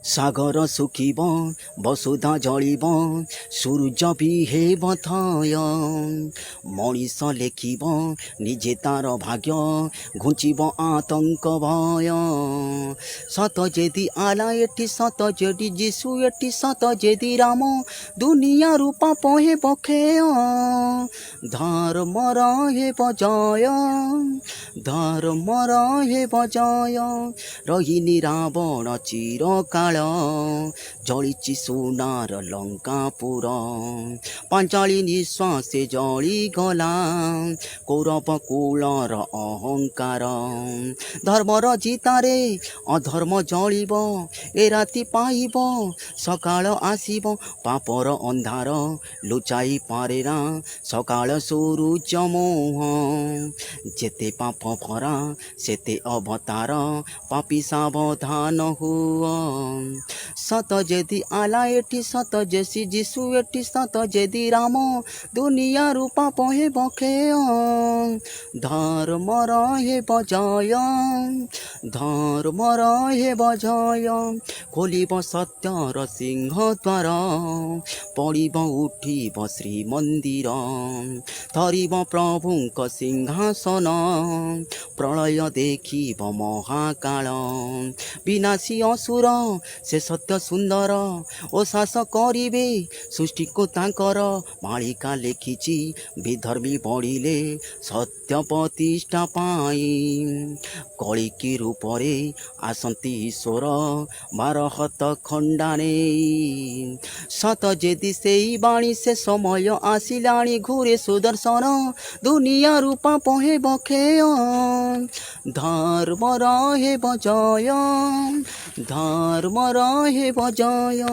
सागर सुखिब वसुधा जलिब सूर्य भी हेब थय मनीष लेखिब निजे तार भाग्य घुचिब आतंक भय सत जेदी आला एठी सत जेदी जीशु एठी सत जेदी राम दुनिया रूपा पहे बखेय धर्म हेब जय धर्म हेब जय रही रावण चिरकाल जलिछि सोनार लंकापुर पांचाली निश्वासे जली गला कौरव कुलर अहंकार धर्मर जितारे अधर्म जलिब ए राति पाइब सकाळ आसिब पापर अंधार लुचाई पारेना सकाळ सूरुज मोह जेते पाप भरा सेते अवतार पापी सावधान हुआ सत जेदी आला एठी सत जेसी जीशु एठी सत जेदी राम दुनिया रूपा पहे बखेय धर्म हेब जय धर्म हेब जय खोलिब सत्यर सिंह द्वार पड़िब उठिब श्रीमंदिर धरिब प्रभुंक सिंहासन प्रलय देखिब महाकाल विनाशी असुर से सत्य सुंदर ओ शास करिबे सृष्टि को तांकर मालिका लेखिछि विधर्मी बढ़िले सत्य प्रतिष्ठा पाई कलिकी रूपरे आसंती ईश्वर 12 हाथ खंडाने सत जेदी सेई बाणी से समय आसिलाणी घूरे सुदर्शन दुनिया रूपा पहे बखेय धर्म हेब जय धर्म हेब जय।